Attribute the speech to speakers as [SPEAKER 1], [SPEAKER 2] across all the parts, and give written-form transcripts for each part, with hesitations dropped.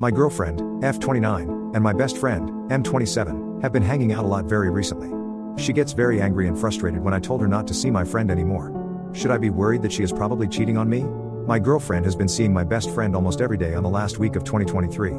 [SPEAKER 1] My girlfriend, F29, and my best friend, M27, have been hanging out a lot very recently. She gets very angry and frustrated when I told her not to see my friend anymore. Should I be worried that she is probably cheating on me? My girlfriend has been seeing my best friend almost every day on the last week of 2023.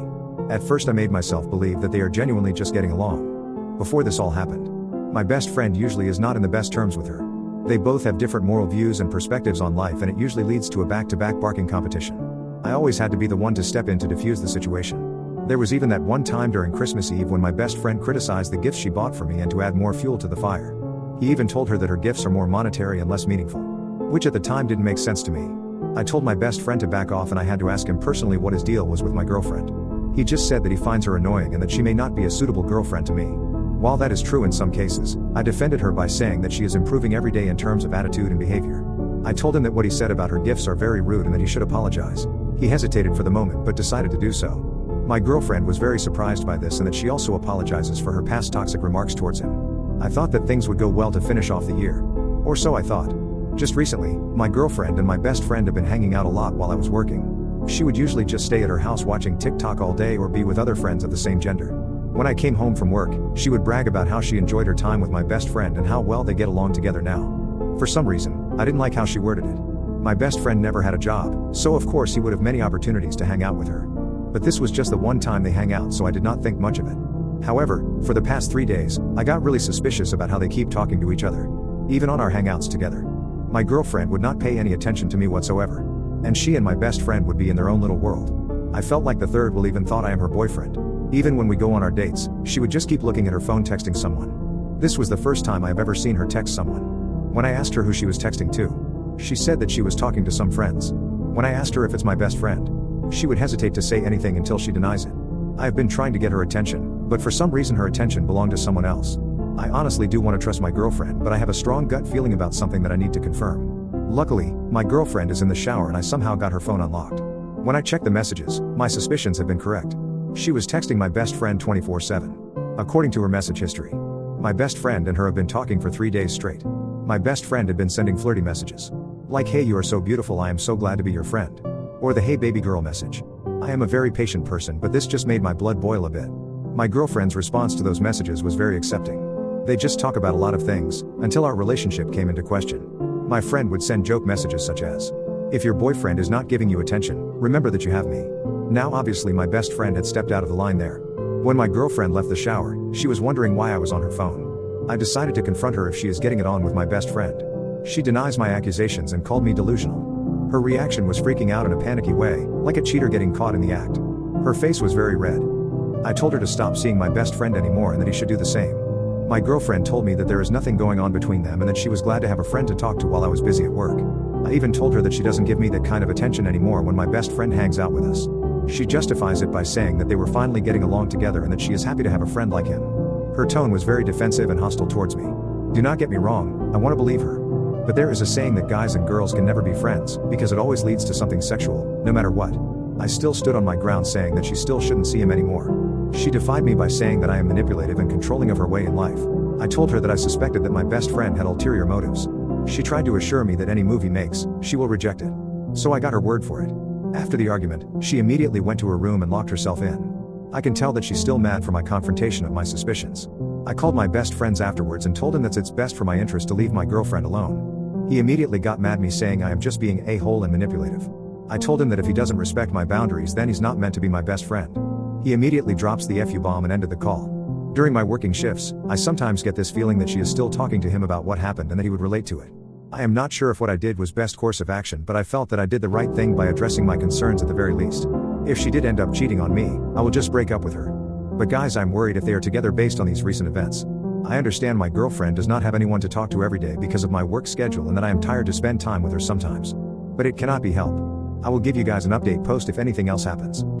[SPEAKER 1] At first I made myself believe that they are genuinely just getting along. Before this all happened, my best friend usually is not in the best terms with her. They both have different moral views and perspectives on life, and it usually leads to a back-to-back barking competition. I always had to be the one to step in to defuse the situation. There was even that one time during Christmas Eve when my best friend criticized the gifts she bought for me and to add more fuel to the fire. He even told her that her gifts are more monetary and less meaningful, which at the time didn't make sense to me. I told my best friend to back off, and I had to ask him personally what his deal was with my girlfriend. He just said that he finds her annoying and that she may not be a suitable girlfriend to me. While that is true in some cases, I defended her by saying that she is improving every day in terms of attitude and behavior. I told him that what he said about her gifts are very rude and that he should apologize. He hesitated for the moment but decided to do so. My girlfriend was very surprised by this and that she also apologizes for her past toxic remarks towards him. I thought that things would go well to finish off the year. Or so I thought. Just recently, my girlfriend and my best friend have been hanging out a lot while I was working. She would usually just stay at her house watching TikTok all day or be with other friends of the same gender. When I came home from work, she would brag about how she enjoyed her time with my best friend and how well they get along together now. For some reason, I didn't like how she worded it. My best friend never had a job, so of course he would have many opportunities to hang out with her. But this was just the one time they hang out, so I did not think much of it. However, for the past 3 days, I got really suspicious about how they keep talking to each other. Even on our hangouts together. My girlfriend would not pay any attention to me whatsoever. And she and my best friend would be in their own little world. I felt like the third wheel even thought I am her boyfriend. Even when we go on our dates, she would just keep looking at her phone texting someone. This was the first time I have ever seen her text someone. When I asked her who she was texting to, she said that she was talking to some friends. When I asked her if it's my best friend, she would hesitate to say anything until she denies it. I have been trying to get her attention, but for some reason her attention belonged to someone else. I honestly do want to trust my girlfriend, but I have a strong gut feeling about something that I need to confirm. Luckily, my girlfriend is in the shower and I somehow got her phone unlocked. When I checked the messages, my suspicions have been correct. She was texting my best friend 24/7. According to her message history, my best friend and her have been talking for 3 days straight. My best friend had been sending flirty messages. Like, "Hey, you are so beautiful, I am so glad to be your friend." Or the "Hey baby girl" message. I am a very patient person, but this just made my blood boil a bit. My girlfriend's response to those messages was very accepting. They just talk about a lot of things, until our relationship came into question. My friend would send joke messages such as, "If your boyfriend is not giving you attention, remember that you have me." Now obviously my best friend had stepped out of the line there. When my girlfriend left the shower, she was wondering why I was on her phone. I decided to confront her if she is getting it on with my best friend. She denies my accusations and called me delusional. Her reaction was freaking out in a panicky way, like a cheater getting caught in the act. Her face was very red. I told her to stop seeing my best friend anymore and that he should do the same. My girlfriend told me that there is nothing going on between them and that she was glad to have a friend to talk to while I was busy at work. I even told her that she doesn't give me that kind of attention anymore when my best friend hangs out with us. She justifies it by saying that they were finally getting along together and that she is happy to have a friend like him. Her tone was very defensive and hostile towards me. Do not get me wrong, I want to believe her. But there is a saying that guys and girls can never be friends, because it always leads to something sexual, no matter what. I still stood on my ground saying that she still shouldn't see him anymore. She defied me by saying that I am manipulative and controlling of her way in life. I told her that I suspected that my best friend had ulterior motives. She tried to assure me that any move he makes, she will reject it. So I got her word for it. After the argument, she immediately went to her room and locked herself in. I can tell that she's still mad for my confrontation of my suspicions. I called my best friends afterwards and told him that it's best for my interest to leave my girlfriend alone. He immediately got mad at me saying I am just being a-hole and manipulative. I told him that if he doesn't respect my boundaries then he's not meant to be my best friend. He immediately drops the F-U bomb and ended the call. During my working shifts, I sometimes get this feeling that she is still talking to him about what happened and that he would relate to it. I am not sure if what I did was best course of action, but I felt that I did the right thing by addressing my concerns at the very least. If she did end up cheating on me, I will just break up with her. But guys, I'm worried if they are together based on these recent events. I understand my girlfriend does not have anyone to talk to every day because of my work schedule and that I am tired to spend time with her sometimes. But it cannot be helped. I will give you guys an update post if anything else happens.